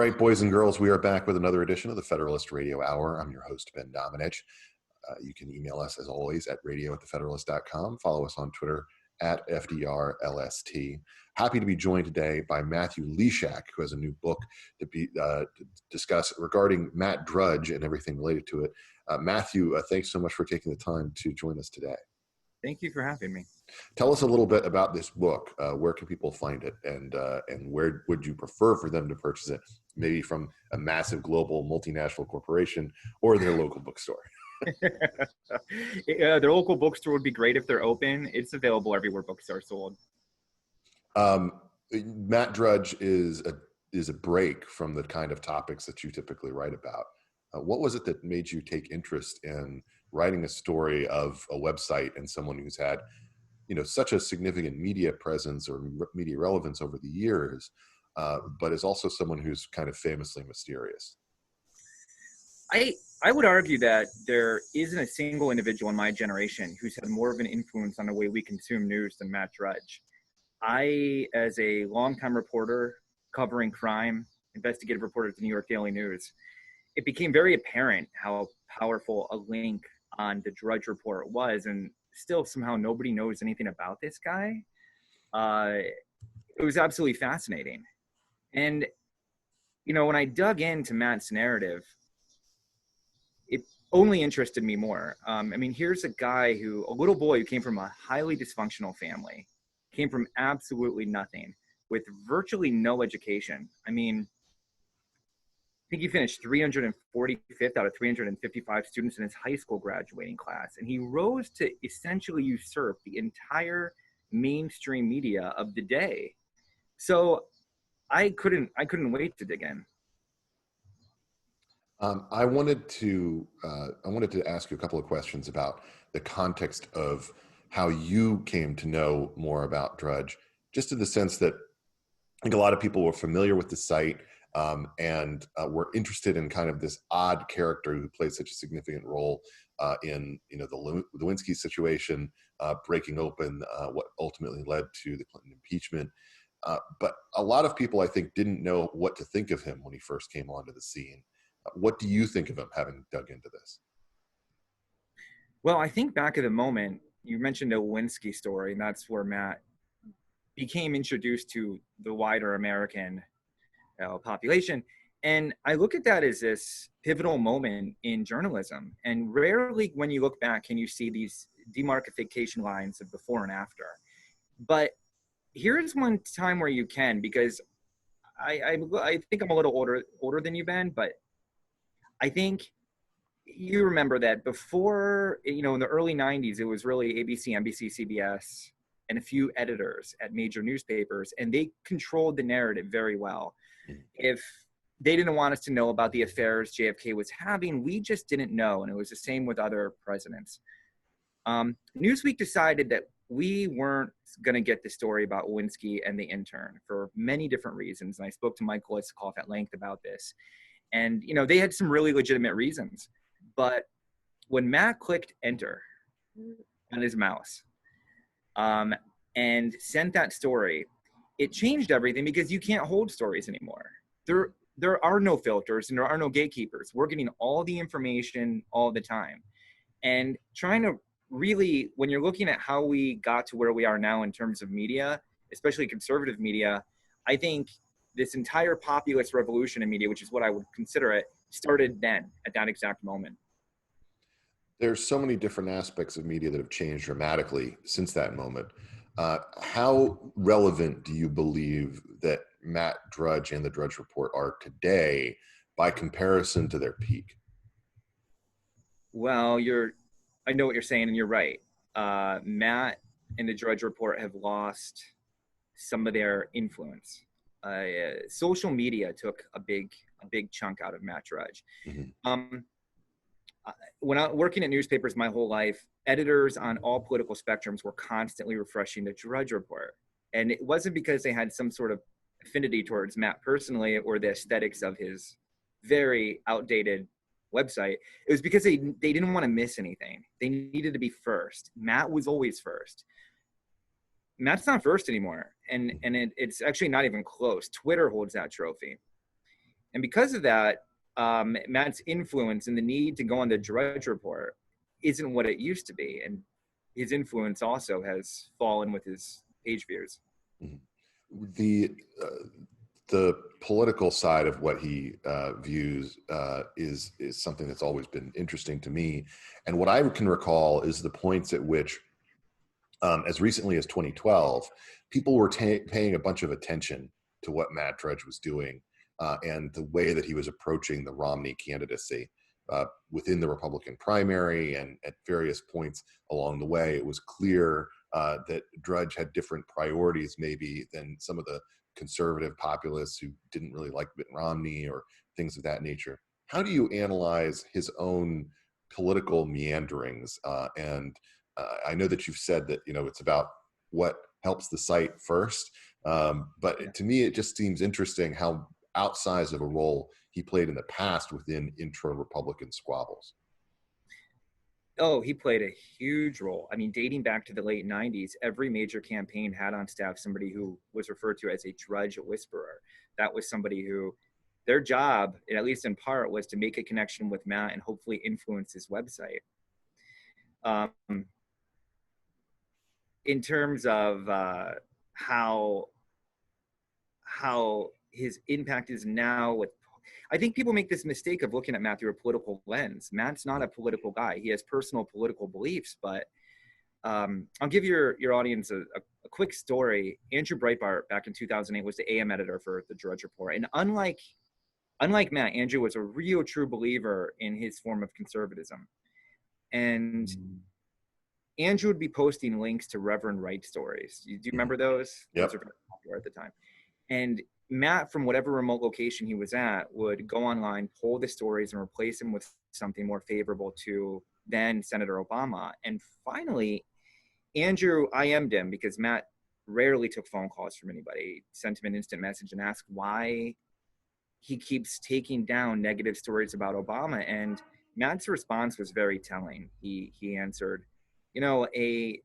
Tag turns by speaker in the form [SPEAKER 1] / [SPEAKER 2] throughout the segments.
[SPEAKER 1] All right, boys and girls, we are back with another edition of the Federalist Radio Hour. I'm your host, Ben Domenech. You can email us, as always, at radio@thefederalist.com. Follow us on Twitter at FDRLST. Happy to be joined today by Matthew Lysiak, who has a new book to discuss regarding Matt Drudge and everything related to it. Matthew, thanks so much for taking the time to join us today.
[SPEAKER 2] Thank you for having me.
[SPEAKER 1] Tell us a little bit about this book. Where can people find it, and where would you prefer for them to purchase it? Maybe from a massive global multinational corporation or their local bookstore.
[SPEAKER 2] Their local bookstore would be great if they're open. It's available everywhere books are sold.
[SPEAKER 1] Matt Drudge is a break from the kind of topics that you typically write about. What was it that made you take interest in writing a story of a website and someone who's had, such a significant media presence or media relevance over the years, but is also someone who's kind of famously mysterious?
[SPEAKER 2] I would argue that there isn't a single individual in my generation who's had more of an influence on the way we consume news than Matt Drudge. I, as a longtime reporter covering crime, investigative reporter at the New York Daily News, it became very apparent how powerful a link on the Drudge Report was, and still somehow nobody knows anything about this guy. It was absolutely fascinating. And, when I dug into Matt's narrative, it only interested me more. Here's a guy a little boy who came from a highly dysfunctional family, came from absolutely nothing, with virtually no education. I think he finished 345th out of 355 students in his high school graduating class. And he rose to essentially usurp the entire mainstream media of the day. So I couldn't wait to dig in.
[SPEAKER 1] I wanted to ask you a couple of questions about the context of how you came to know more about Drudge, just in the sense that I think a lot of people were familiar with the site and were interested in kind of this odd character who played such a significant role in the Lewinsky situation, breaking open what ultimately led to the Clinton impeachment. But a lot of people, I think, didn't know what to think of him when he first came onto the scene. What do you think of him, having dug into this?
[SPEAKER 2] Well, I think back at the moment, you mentioned the Lewinsky story, and that's where Matt became introduced to the wider American population. And I look at that as this pivotal moment in journalism. And rarely when you look back can you see these demarcation lines of before and after. But here's one time where you can, because I think I'm a little older than you, Ben, but I think you remember that before, in the early 90s, it was really ABC, NBC, CBS, and a few editors at major newspapers, and they controlled the narrative very well. If they didn't want us to know about the affairs JFK was having, we just didn't know, and it was the same with other presidents. Newsweek decided that we weren't going to get the story about Lewinsky and the intern for many different reasons, and I spoke to Mike Lysiak at length about this. And, they had some really legitimate reasons. But when Matt clicked enter on his mouse and sent that story, it changed everything, because you can't hold stories anymore. There are no filters and there are no gatekeepers. We're getting all the information all the time. And trying to really, when you're looking at how we got to where we are now in terms of media, especially conservative media, I think this entire populist revolution in media, which is what I would consider it, started then, at that exact moment.
[SPEAKER 1] There's so many different aspects of media that have changed dramatically since that moment. How relevant do you believe that Matt Drudge and the Drudge Report are today by comparison to their peak?
[SPEAKER 2] Well, I know what you're saying, and you're right. Matt and the Drudge Report have lost some of their influence. Social media took a big chunk out of Matt Drudge. Mm-hmm. When I was working at newspapers my whole life, editors on all political spectrums were constantly refreshing the Drudge Report. And it wasn't because they had some sort of affinity towards Matt personally or the aesthetics of his very outdated website. It was because they didn't want to miss anything. They needed to be first. Matt was always first. Matt's not first anymore. And it's actually not even close. Twitter holds that trophy. And because of that, Matt's influence and the need to go on the Drudge Report isn't what it used to be. And his influence also has fallen with his page views.
[SPEAKER 1] The the political side of what he views is something that's always been interesting to me, and what I can recall is the points at which, as recently as 2012, people were paying a bunch of attention to what Matt Drudge was doing and the way that he was approaching the Romney candidacy within the Republican primary, and at various points along the way, it was clear that Drudge had different priorities maybe than some of the conservative populists who didn't really like Mitt Romney or things of that nature. How do you analyze his own political meanderings? And I know that you've said that, you know, it's about what helps the site first, but to me, it just seems interesting how outsized of a role he played in the past within intra-Republican squabbles.
[SPEAKER 2] Oh, he played a huge role. I mean, dating back to the late 90s, every major campaign had on staff somebody who was referred to as a Drudge whisperer. That was somebody who, their job, at least in part, was to make a connection with Matt and hopefully influence his website. In terms of how his impact is now with, I think people make this mistake of looking at Matt through a political lens. Matt's not a political guy. He has personal political beliefs, but I'll give your audience a quick story. Andrew Breitbart back in 2008 was the AM editor for the Drudge Report. And unlike Matt, Andrew was a real true believer in his form of conservatism. And Andrew would be posting links to Reverend Wright stories. Do you remember those?
[SPEAKER 1] Yep.
[SPEAKER 2] Those were very popular at the time. And Matt, from whatever remote location he was at, would go online, pull the stories, and replace them with something more favorable to then Senator Obama. And finally, Andrew IM'd him because Matt rarely took phone calls from anybody, sent him an instant message and asked why he keeps taking down negative stories about Obama. And Matt's response was very telling. He answered, you know, a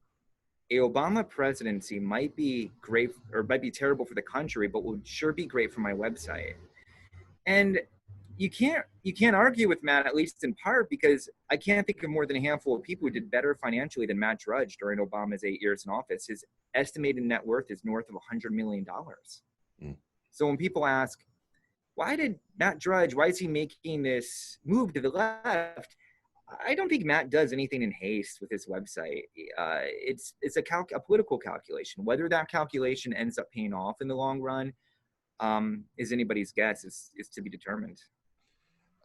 [SPEAKER 2] Obama presidency might be great or might be terrible for the country, but would sure be great for my website. And you can't argue with Matt, at least in part, because I can't think of more than a handful of people who did better financially than Matt Drudge during Obama's 8 years in office. His estimated net worth is north of $100 million. So when people ask, why is he making this move to the left? I don't think Matt does anything in haste with his website. It's a political calculation. Whether that calculation ends up paying off in the long run is anybody's guess. Is to be determined.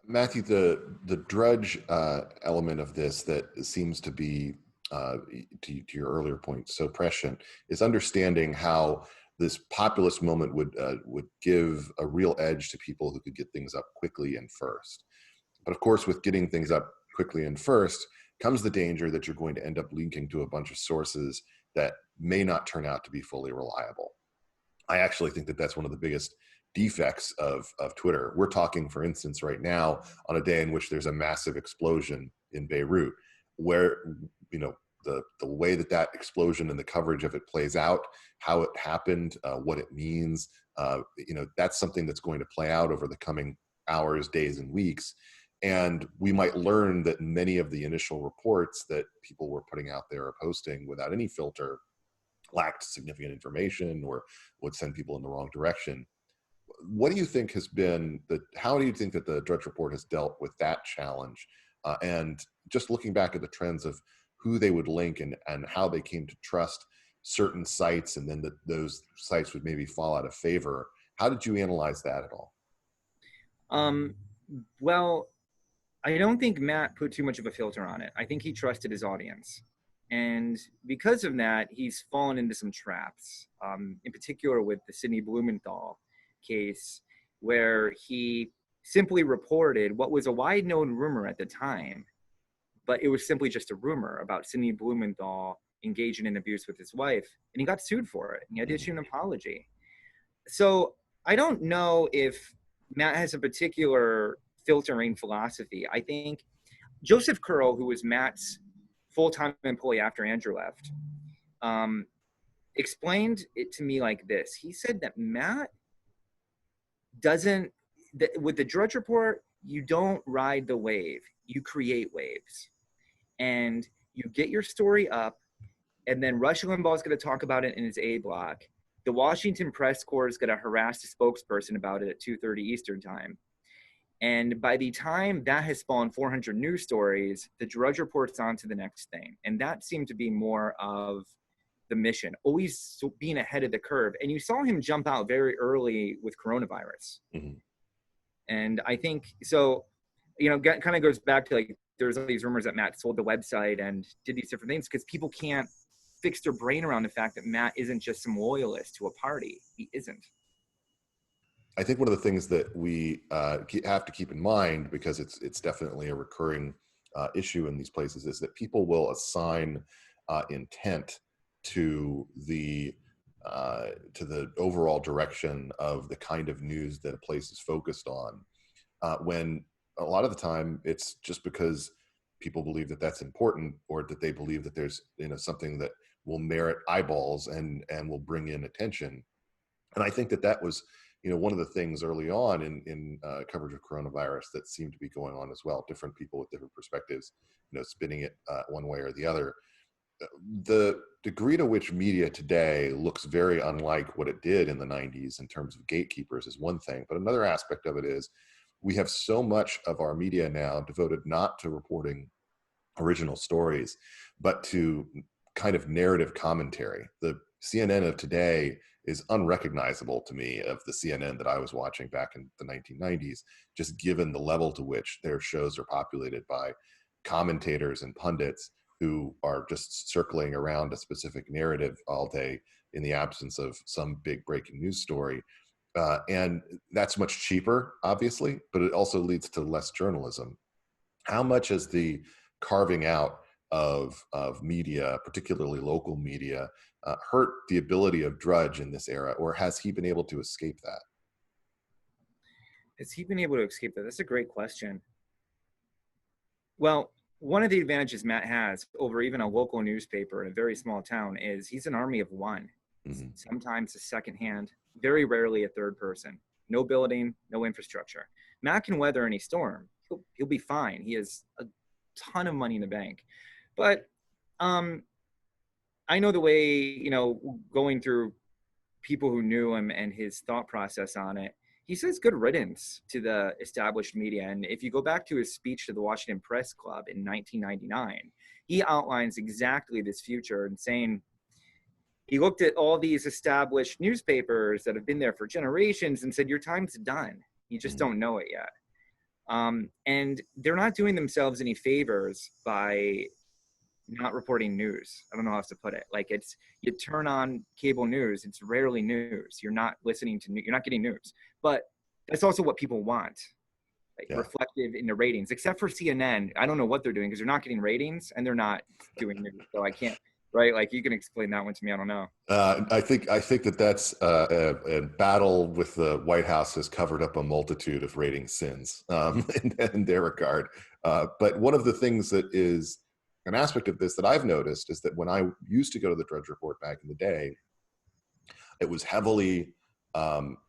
[SPEAKER 1] Matthew, the Drudge element of this that seems to be, to your earlier point, so prescient, is understanding how this populist moment would give a real edge to people who could get things up quickly and first. But of course, with getting things up quickly and first comes the danger that you're going to end up linking to a bunch of sources that may not turn out to be fully reliable. I actually think that that's one of the biggest defects of Twitter. We're talking, for instance, right now on a day in which there's a massive explosion in Beirut, where, you know, the way that explosion and the coverage of it plays out, how it happened, what it means, you know, that's something that's going to play out over the coming hours, days, and weeks. And we might learn that many of the initial reports that people were putting out there or posting without any filter lacked significant information or would send people in the wrong direction. What do you think has been how do you think that the Drudge Report has dealt with that challenge? And just looking back at the trends of who they would link and how they came to trust certain sites, and then those sites would maybe fall out of favor. How did you analyze that at all?
[SPEAKER 2] Well, I don't think Matt put too much of a filter on it. I think he trusted his audience. And because of that, he's fallen into some traps, in particular with the Sidney Blumenthal case, where he simply reported what was a wide known rumor at the time, but it was simply just a rumor about Sidney Blumenthal engaging in abuse with his wife. And he got sued for it. And he had to issue an apology. So I don't know if Matt has a particular filtering philosophy. I think Joseph Curl, who was Matt's full-time employee after Andrew left, explained it to me like this. He said that Matt doesn't, with the Drudge Report, you don't ride the wave, you create waves. And you get your story up, and then Rush Limbaugh is going to talk about it in his A block. The Washington press corps is going to harass the spokesperson about it at 2:30 Eastern time. And by the time that has spawned 400 news stories, the Drudge Report's on to the next thing. And that seemed to be more of the mission, always being ahead of the curve. And you saw him jump out very early with coronavirus. Mm-hmm. And I think, so, kind of goes back to like, there's all these rumors that Matt sold the website and did these different things because people can't fix their brain around the fact that Matt isn't just some loyalist to a party. He isn't.
[SPEAKER 1] I think one of the things that we have to keep in mind, because it's definitely a recurring issue in these places, is that people will assign intent to the overall direction of the kind of news that a place is focused on, when a lot of the time it's just because people believe that that's important, or that they believe that there's something that will merit eyeballs and will bring in attention. And I think that was one of the things early on in coverage of coronavirus that seemed to be going on as well. Different people with different perspectives, spinning it one way or the other. The degree to which media today looks very unlike what it did in the 90s in terms of gatekeepers is one thing, but another aspect of it is we have so much of our media now devoted not to reporting original stories, but to kind of narrative commentary. The CNN of today is unrecognizable to me of the CNN that I was watching back in the 1990s, just given the level to which their shows are populated by commentators and pundits who are just circling around a specific narrative all day in the absence of some big breaking news story. And that's much cheaper, obviously, but it also leads to less journalism. How much has the carving out of media, particularly local media, hurt the ability of Drudge in this era, or has he been able to escape that?
[SPEAKER 2] Has he been able to escape that? That's a great question. Well, one of the advantages Matt has over even a local newspaper in a very small town is he's an army of one. Mm-hmm. Sometimes a second hand, very rarely a third person. No building, no infrastructure. Matt can weather any storm. He'll be fine. He has a ton of money in the bank. But I know the way, going through people who knew him and his thought process on it, he says good riddance to the established media. And if you go back to his speech to the Washington Press Club in 1999, he outlines exactly this future and saying, he looked at all these established newspapers that have been there for generations and said, your time's done. You just don't know it yet. And they're not doing themselves any favors by not reporting news. I don't know how else to put it. Like you turn on cable news, it's rarely news. You're not listening to you're not getting news. But that's also what people want, reflective in the ratings, except for CNN. I don't know what they're doing because they're not getting ratings and they're not doing news. So I can't, right? Like you can explain that one to me. I don't know.
[SPEAKER 1] I think that's a battle with the White House has covered up a multitude of rating sins in their regard. But one of the things that is an aspect of this that I've noticed is that when I used to go to the Drudge Report back in the day, it was heavily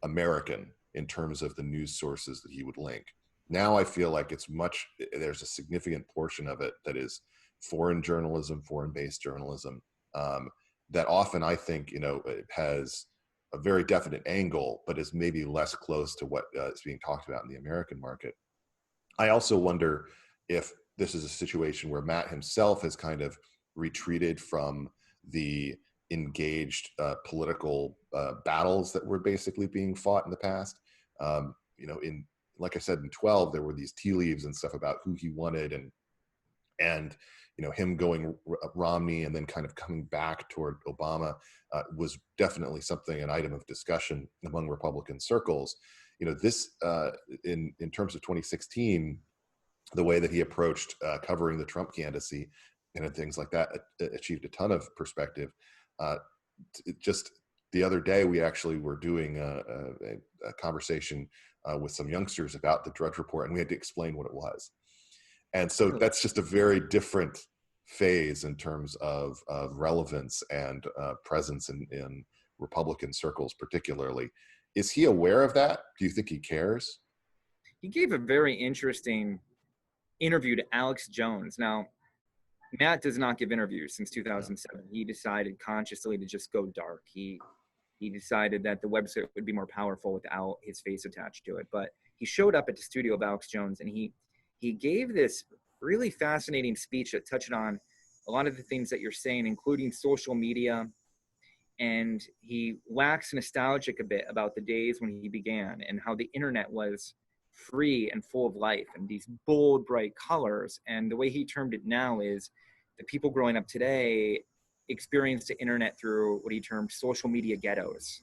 [SPEAKER 1] American in terms of the news sources that he would link. Now I feel like there's a significant portion of it that is foreign journalism, foreign-based journalism, that often I think, it has a very definite angle, but is maybe less close to what is being talked about in the American market. I also wonder if this is a situation where Matt himself has kind of retreated from the engaged political battles that were basically being fought in the past. Like I said, in 12, there were these tea leaves and stuff about who he wanted and him going Romney and then kind of coming back toward Obama was definitely an item of discussion among Republican circles. This in terms of 2016, the way that he approached covering the Trump candidacy and things like that achieved a ton of perspective. Just the other day, we actually were doing a conversation with some youngsters about the Drudge Report, and we had to explain what it was. And so that's just a very different phase in terms of relevance and presence in Republican circles, particularly. Is he aware of that? Do you think he cares?
[SPEAKER 2] he gave a very interesting interview to Alex Jones. Now, Matt does not give interviews since 2007. He decided consciously to just go dark. He decided that the website would be more powerful without his face attached to it. But he showed up at the studio of Alex Jones, and he gave this really fascinating speech that touched on a lot of the things that you're saying, including social media. And he waxed nostalgic a bit about the days when he began and how the internet was free and full of life and these bold, bright colors. And the way he termed it now is the people growing up today experience the internet through what he termed social media ghettos,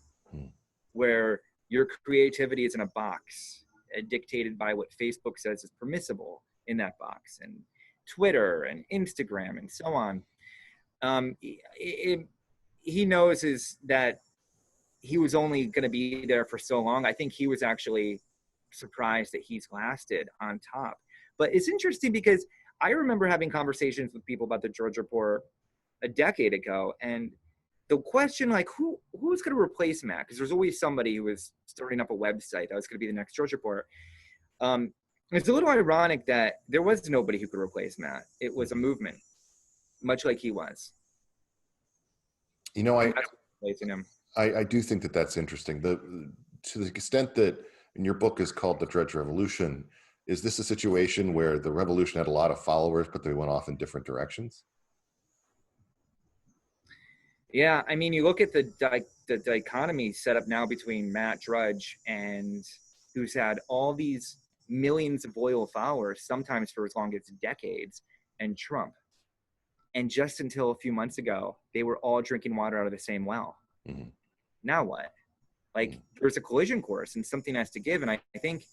[SPEAKER 2] where your creativity is in a box dictated by what Facebook says is permissible in that box, and Twitter and Instagram and so on. He knows is that he was only going to be there for so long. I think he was actually surprised that he's lasted on top. But it's interesting because I remember having conversations with people about the Drudge Report a decade ago, and the question, like, who's going to replace Matt? Because there's always somebody who was starting up a website that was going to be the next Drudge Report. It's a little ironic that there was nobody who could replace Matt. It was a movement, much like he was.
[SPEAKER 1] You know,
[SPEAKER 2] Replacing him.
[SPEAKER 1] I do think that that's interesting. To the extent that, and your book is called The Drudge Revolution, is this a situation where the revolution had a lot of followers, but they went off in different directions?
[SPEAKER 2] Yeah, I mean, you look at the dichotomy set up now between Matt Drudge and who's had all these millions of loyal followers, sometimes for as long as decades, and Trump. And just until a few months ago, they were all drinking water out of the same well. Mm-hmm. Now what? Like, there's a collision course and something has to give. And I think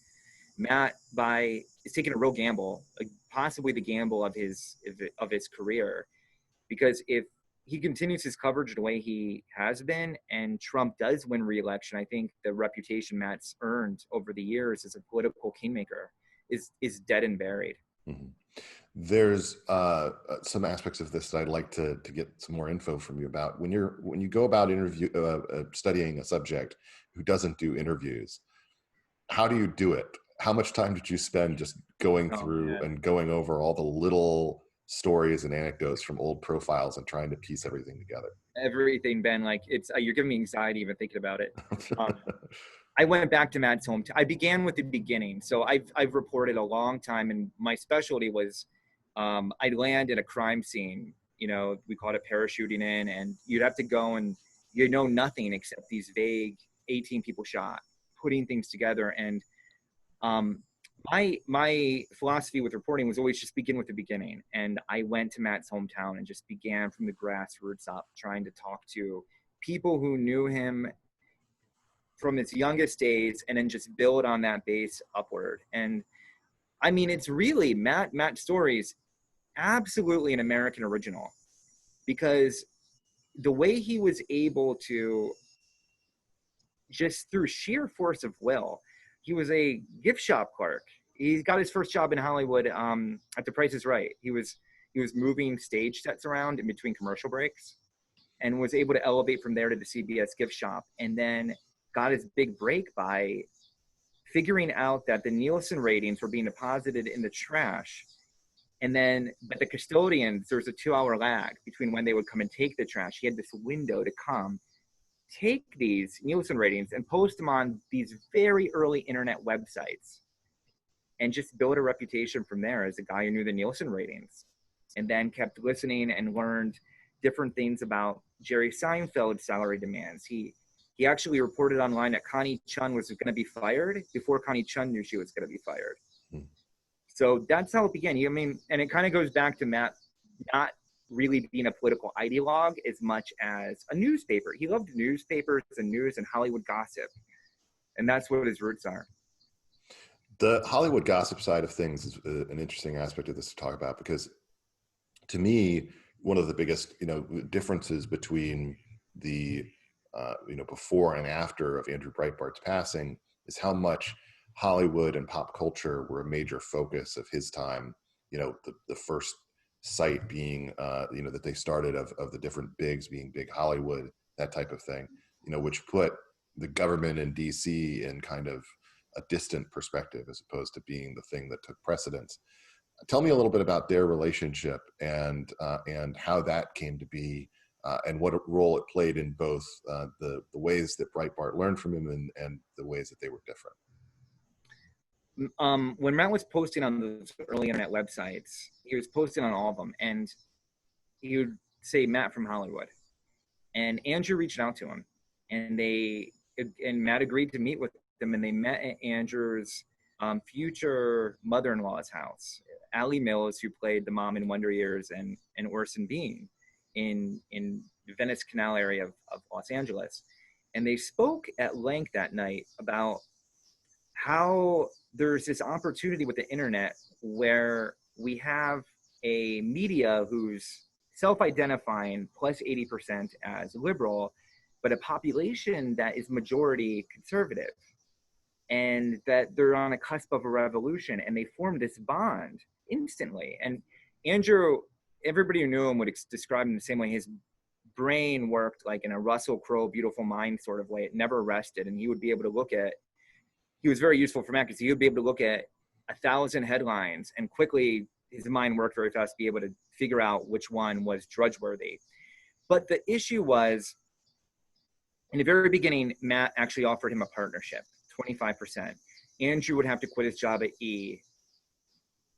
[SPEAKER 2] Matt is taking a real gamble, like possibly the gamble of his career, because if he continues his coverage the way he has been and Trump does win re-election, I think the reputation Matt's earned over the years as a political kingmaker is dead and buried.
[SPEAKER 1] Mm-hmm. There's some aspects of this that I'd like to get some more info from you about. When you go about studying a subject who doesn't do interviews, how do you do it? How much time did you spend just going through and going over all the little stories and anecdotes from old profiles and trying to piece everything together?
[SPEAKER 2] Everything, Ben. Like, it's you're giving me anxiety even thinking about it. I went back to Matt's hometown. I began with the beginning. So I've reported a long time, and my specialty was I'd land at a crime scene. You know, we called it parachuting in, and you'd have to go and you know nothing except these vague 18 people shot, putting things together. And my philosophy with reporting was always just begin with the beginning. And I went to Matt's hometown and just began from the grassroots up, trying to talk to people who knew him from his youngest days, and then just build on that base upward. And I mean, it's really Matt's stories, absolutely an American original, because the way he was able to, just through sheer force of will, he was a gift shop clerk. He got his first job in Hollywood at The Price is Right. He was moving stage sets around in between commercial breaks, and was able to elevate from there to the CBS gift shop, and then got his big break by figuring out that the Nielsen ratings were being deposited in the trash. And then, but the custodians, there was a 2-hour lag between when they would come and take the trash. He had this window to come, take these Nielsen ratings and post them on these very early internet websites, and just build a reputation from there as a guy who knew the Nielsen ratings, and then kept listening and learned different things about Jerry Seinfeld's salary demands. He actually reported online that Connie Chung was going to be fired before Connie Chung knew she was going to be fired. So that's how it began. I mean, and it kind of goes back to Matt not really being a political ideologue as much as a newspaper. He loved newspapers and news and Hollywood gossip. And that's what his roots are.
[SPEAKER 1] The Hollywood gossip side of things is an interesting aspect of this to talk about, because to me, one of the biggest, differences between the before and after of Andrew Breitbart's passing is how much Hollywood and pop culture were a major focus of his time. The first site being, that they started of the different bigs being Big Hollywood, that type of thing, which put the government in DC in kind of a distant perspective as opposed to being the thing that took precedence. Tell me a little bit about their relationship and how that came to be, and what role it played in both the ways that Breitbart learned from him and the ways that they were different.
[SPEAKER 2] When Matt was posting on those early internet websites, he was posting on all of them, and he would say Matt from Hollywood. And Andrew reached out to him, and Matt agreed to meet with them, and they met at Andrew's future mother-in-law's house, Allie Mills, who played the mom in Wonder Years, and Orson Bean in the Venice Canal area of Los Angeles. And they spoke at length that night about how there's this opportunity with the internet where we have a media who's self-identifying plus 80% as liberal, but a population that is majority conservative, and that they're on a cusp of a revolution, and they formed this bond instantly. And Andrew, everybody who knew him would describe him the same way. His brain worked like in a Russell Crowe Beautiful Mind sort of way. It never rested, and he would be able to look at, he was very useful for Matt because he would be able to look at 1,000 headlines and quickly, his mind worked very fast to be able to figure out which one was Drudge-worthy. But the issue was, in the very beginning, Matt actually offered him a partnership, 25%. Andrew would have to quit his job at E,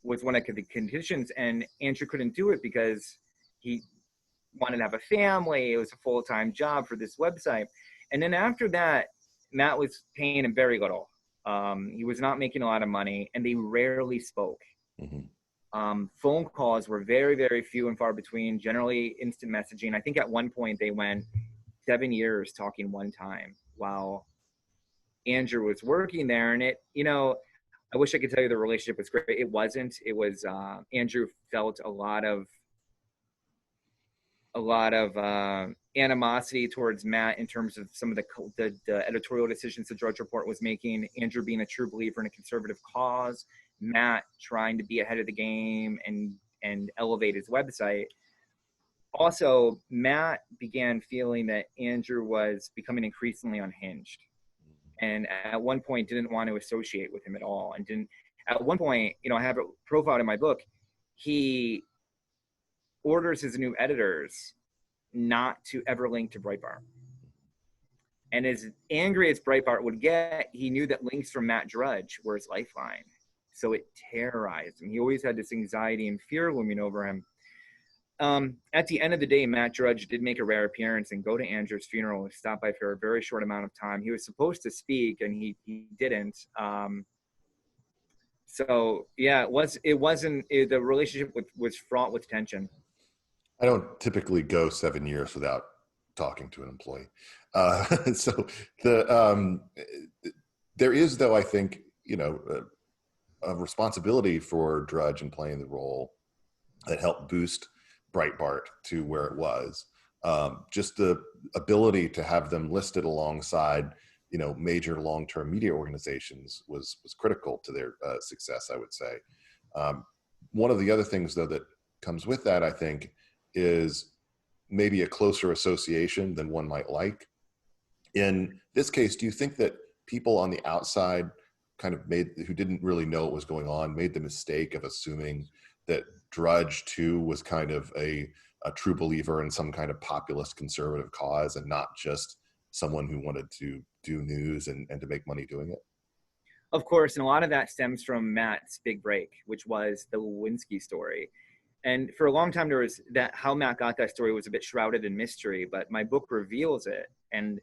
[SPEAKER 2] was one of the conditions, and Andrew couldn't do it because he wanted to have a family. It was a full-time job for this website. And then after that, Matt was paying him very little. He was not making a lot of money, and they rarely spoke. Mm-hmm. Phone calls were very, very few and far between, generally instant messaging. I think at one point they went 7 years talking one time while Andrew was working there. And it, you know, I wish I could tell you the relationship was great. It wasn't. It was, Andrew felt a lot of animosity towards Matt in terms of some of the editorial decisions the Drudge Report was making. Andrew being a true believer in a conservative cause, Matt trying to be ahead of the game and elevate his website. Also, Matt began feeling that Andrew was becoming increasingly unhinged, and at one point didn't want to associate with him at all. And didn't, at one point, you know, I have it profiled in my book, he orders his new editors not to ever link to Breitbart. And as angry as Breitbart would get, he knew that links from Matt Drudge were his lifeline. So it terrorized him. He always had this anxiety and fear looming over him. At the end of the day, Matt Drudge did make a rare appearance and go to Andrew's funeral and stop by for a very short amount of time. He was supposed to speak and he didn't. So yeah, the relationship was fraught with tension.
[SPEAKER 1] I don't typically go 7 years without talking to an employee. So there is, though, I think, you know, a responsibility for Drudge in playing the role that helped boost Breitbart to where it was. Just the ability to have them listed alongside, you know, major long-term media organizations was critical to their success, I would say. One of the other things, though, that comes with that, I think, is maybe a closer association than one might like. In this case, do you think that people on the outside kind of who didn't really know what was going on, made the mistake of assuming that Drudge too was kind of a true believer in some kind of populist conservative cause and not just someone who wanted to do news and to make money doing it?
[SPEAKER 2] Of course, and a lot of that stems from Matt's big break, which was the Lewinsky story. And for a long time, there was that how Matt got that story was a bit shrouded in mystery, but my book reveals it. And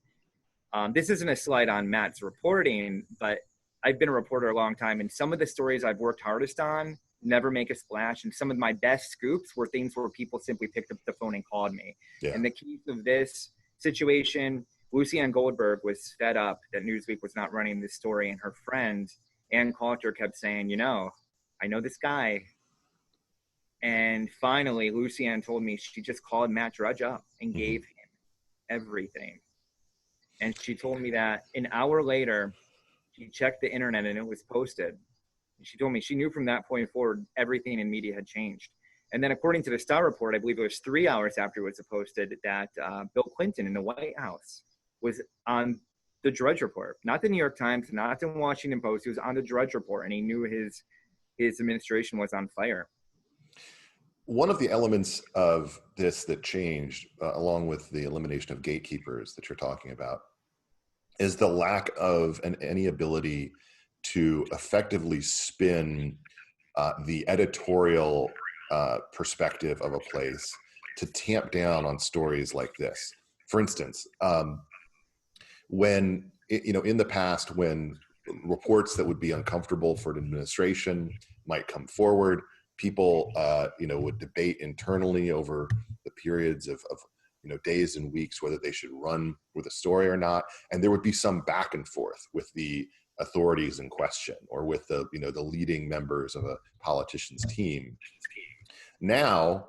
[SPEAKER 2] this isn't a slide on Matt's reporting, but I've been a reporter a long time, and some of the stories I've worked hardest on never make a splash. And some of my best scoops were things where people simply picked up the phone and called me. Yeah. In the case of this situation, Lucianne Goldberg was fed up that Newsweek was not running this story, and her friend, Ann Coulter, kept saying, you know, I know this guy. And finally, Lucianne told me she just called Matt Drudge up and gave him everything. And she told me that an hour later, she checked the internet and it was posted. She told me she knew from that point forward, everything in media had changed. And then according to the Star Report, I believe it was 3 hours after it was posted, that Bill Clinton in the White House was on the Drudge Report, not the New York Times, not the Washington Post. He was on the Drudge Report, and he knew his administration was on fire.
[SPEAKER 1] One of the elements of this that changed, along with the elimination of gatekeepers that you're talking about, is the lack of any ability to effectively spin the editorial perspective of a place to tamp down on stories like this. For instance, when, in the past, when reports that would be uncomfortable for an administration might come forward, people, would debate internally over the periods of days and weeks whether they should run with a story or not, and there would be some back and forth with the authorities in question or with the leading members of a politician's team. Now,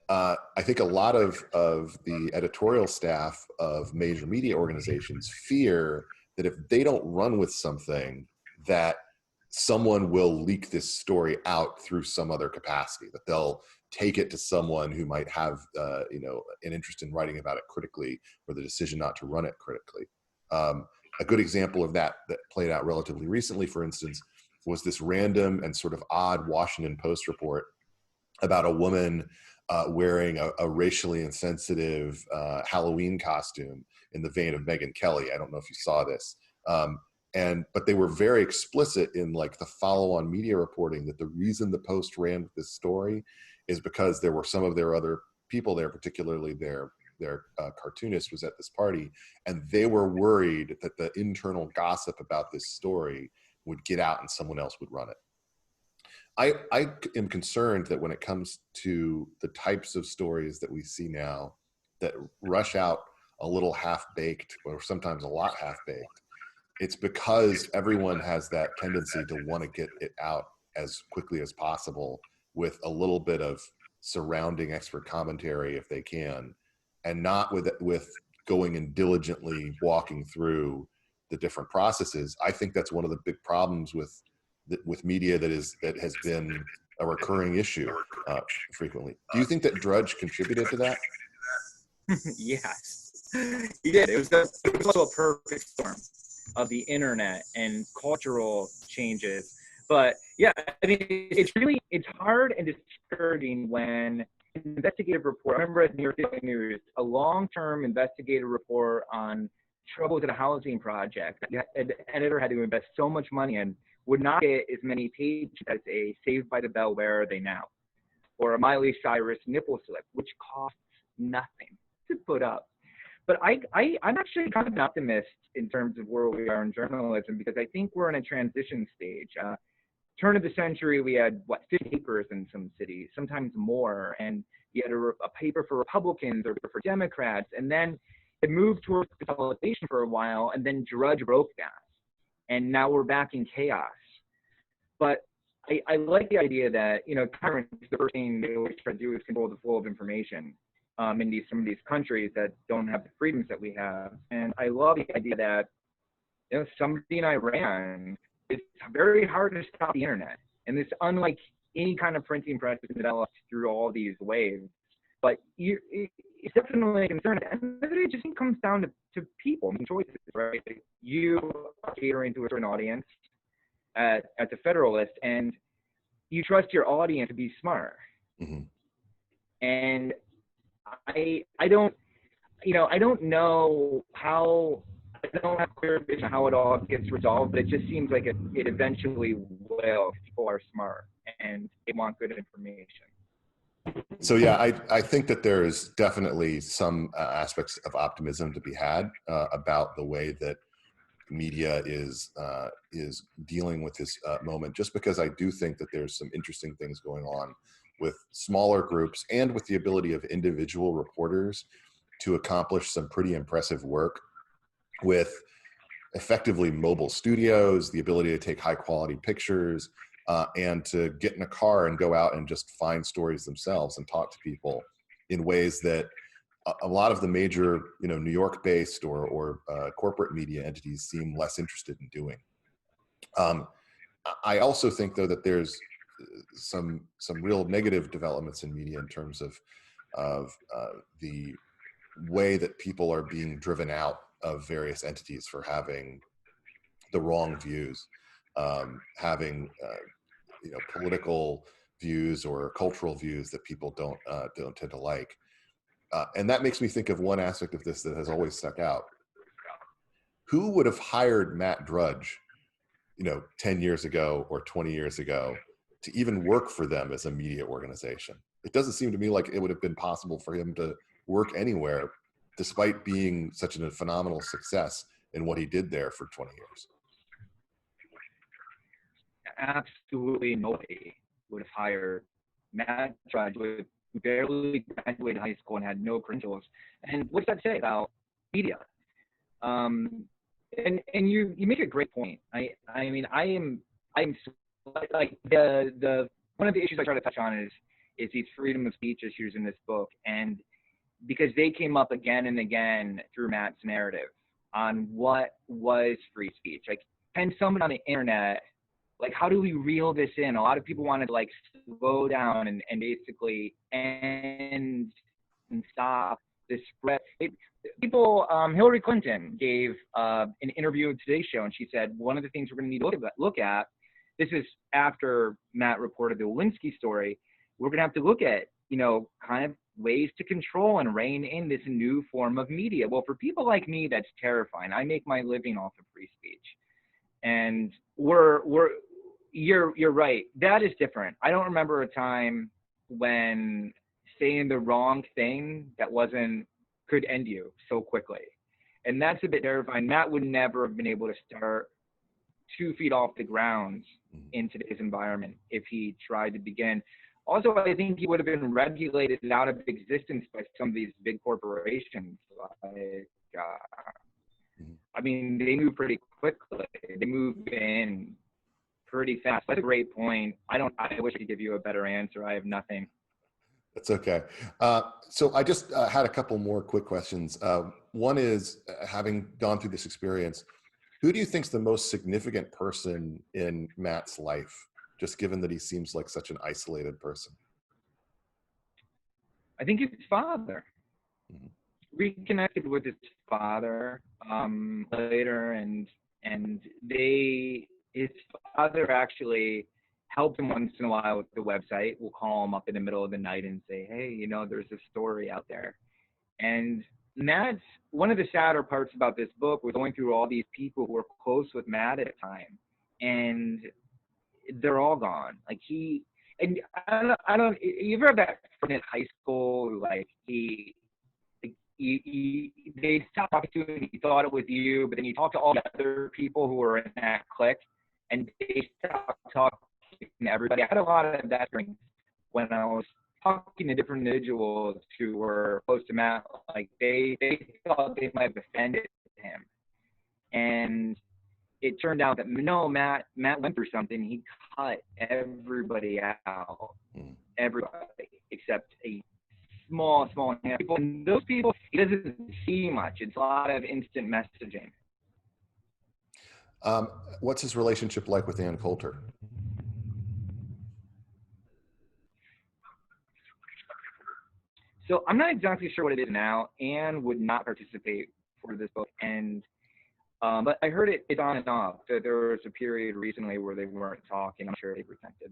[SPEAKER 1] I think a lot of the editorial staff of major media organizations fear that if they don't run with something, that someone will leak this story out through some other capacity, that they'll take it to someone who might have an interest in writing about it critically, or the decision not to run it critically. A good example of that played out relatively recently, for instance, was this random and sort of odd Washington Post report about a woman wearing a racially insensitive Halloween costume in the vein of Megyn Kelly. I don't know if you saw this. But they were very explicit in like the follow-on media reporting that the reason the Post ran with this story is because there were some of their other people there, particularly their cartoonist was at this party, and they were worried that the internal gossip about this story would get out and someone else would run it. I am concerned that when it comes to the types of stories that we see now that rush out a little half-baked, or sometimes a lot half-baked, it's because everyone has that tendency to want to get it out as quickly as possible with a little bit of surrounding expert commentary if they can, and not with going and diligently walking through the different processes. I think that's one of the big problems with media that has been a recurring issue frequently. Do you think that Drudge contributed to that?
[SPEAKER 2] Yes, he did. It was also a perfect storm of the internet and cultural changes. But yeah, I mean, it's hard and discouraging when an investigative report. I remember at New York Daily News, a long-term investigative report on troubles at a housing project. An editor had to invest so much money in, would not get as many pages as a Saved by the Bell Where Are They Now, or a Miley Cyrus nipple slip, which costs nothing to put up. But I'm actually kind of an optimist in terms of where we are in journalism, because I think we're in a transition stage. Turn of the century, we had 50 papers in some cities, sometimes more, and you had a paper for Republicans or for Democrats, and then it moved towards consolidation for a while, and then Drudge broke that, and now we're back in chaos. But I like the idea that, tyrants, the first thing they always try to do is control the flow of information in some of these countries that don't have the freedoms that we have. And I love the idea that, somebody in Iran, it's very hard to stop the internet. And it's unlike any kind of printing press that's developed through all these waves. But it's definitely a concern. And it just comes down to people making choices, right? You are catering to a certain audience at the Federalist, and you trust your audience to be smart.
[SPEAKER 1] Mm-hmm.
[SPEAKER 2] And I don't know how, I don't have clear vision how it all gets resolved, but it just seems like it eventually will. People are smart and they want good information.
[SPEAKER 1] So yeah, I think that there is definitely some aspects of optimism to be had about the way that media is dealing with this moment, just because I do think that there's some interesting things going on with smaller groups and with the ability of individual reporters to accomplish some pretty impressive work with effectively mobile studios, the ability to take high quality pictures, and to get in a car and go out and just find stories themselves and talk to people in ways that a lot of the major, New York based or corporate media entities seem less interested in doing. I also think though that there's some real negative developments in media in terms of the way that people are being driven out of various entities for having the wrong views, having political views or cultural views that people don't tend to like. And that makes me think of one aspect of this that has always stuck out. Who would have hired Matt Drudge, 10 years ago or 20 years ago to even work for them as a media organization? It doesn't seem to me like it would have been possible for him to work anywhere, despite being such a phenomenal success in what he did there for 20 years.
[SPEAKER 2] Absolutely nobody would have hired Matt Drudge, who barely graduated high school and had no credentials. And what's that say about media? And you make a great point. I'm like the one of the issues I try to touch on is these freedom of speech issues in this book, and because they came up again and again through Matt's narrative on what was free speech. Like, can someone on the internet, like, how do we reel this in? A lot of people wanted to like slow down and basically end and stop this spread. Hillary Clinton gave an interview in Today's Show, and she said one of the things we're going to need to look at, this is after Matt reported the Lewinsky story, we're going to have to look at, kind of ways to control and rein in this new form of media. Well, for people like me, that's terrifying. I make my living off of free speech. And you're right. That is different. I don't remember a time when saying the wrong thing that could end you so quickly. And that's a bit terrifying. Matt would never have been able to start 2 feet off the ground in today's environment if he tried to begin. Also, I think he would have been regulated out of existence by some of these big corporations. I mean, they move pretty quickly. They move in pretty fast. That's a great point. I wish I could give you a better answer. I have nothing.
[SPEAKER 1] That's okay. So I just had a couple more quick questions. One is, having gone through this experience, who do you think is the most significant person in Matt's life, just given that he seems like such an isolated person?
[SPEAKER 2] I think his father. Mm-hmm. Reconnected with his father later, and his father actually helped him once in a while with the website. We'll call him up in the middle of the night and say, hey, there's a story out there. And Matt's, one of the sadder parts about this book was going through all these people who were close with Matt at the time, and they're all gone. Like, and I don't, you ever have that friend in high school who, like, they stopped talking to you and you thought it was you, but then you talk to all the other people who were in that clique and they stopped talking to everybody. I had a lot of that when I was talking to different individuals who were close to Matt. Like, they thought they might have offended him. And it turned out that no, Matt went through something. He cut everybody out, everybody except a small handful of people. And those people, he doesn't see much. It's a lot of instant messaging.
[SPEAKER 1] What's his relationship like with Ann Coulter?
[SPEAKER 2] So I'm not exactly sure what it is now. Ann would not participate for this book, and but I heard it's on and off. So there was a period recently where they weren't talking. I'm sure they protected.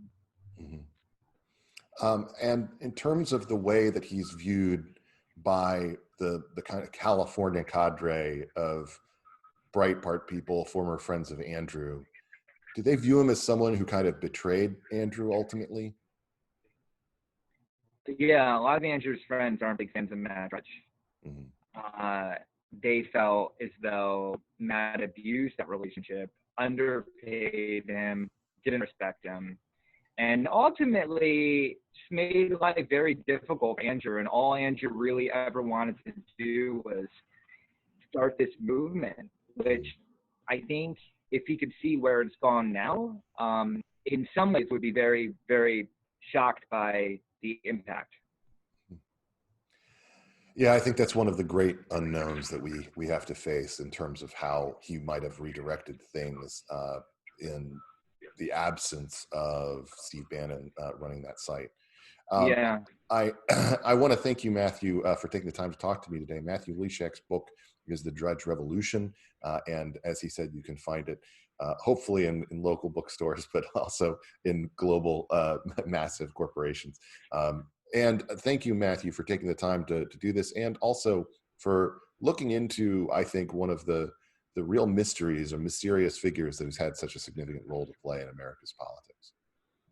[SPEAKER 1] Mm-hmm. And in terms of the way that he's viewed by the kind of California cadre of Breitbart people, former friends of Andrew, do they view him as someone who kind of betrayed Andrew ultimately?
[SPEAKER 2] Yeah, a lot of Andrew's friends aren't big fans of Matt Drudge. Mm-hmm. They felt as though Matt abused that relationship, underpaid him, didn't respect him, and ultimately made life very difficult for Andrew. And all Andrew really ever wanted to do was start this movement, which I think if he could see where it's gone now, in some ways would be very, very shocked by the impact.
[SPEAKER 1] Yeah, I think that's one of the great unknowns that we have to face in terms of how he might have redirected things in the absence of Steve Bannon running that site. I want to thank you, Matthew, for taking the time to talk to me today. Matthew Lysiak's book is The Drudge Revolution. And as he said, you can find it hopefully in local bookstores, but also in global massive corporations. And thank you, Matthew, for taking the time to do this, and also for looking into, I think, one of the real mysteries or mysterious figures that has had such a significant role to play in America's politics.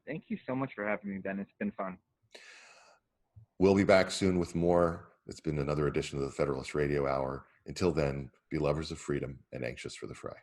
[SPEAKER 2] Thank you so much for having me, Ben. It's been fun.
[SPEAKER 1] We'll be back soon with more. It's been another edition of the Federalist Radio Hour. Until then, be lovers of freedom and anxious for the fray.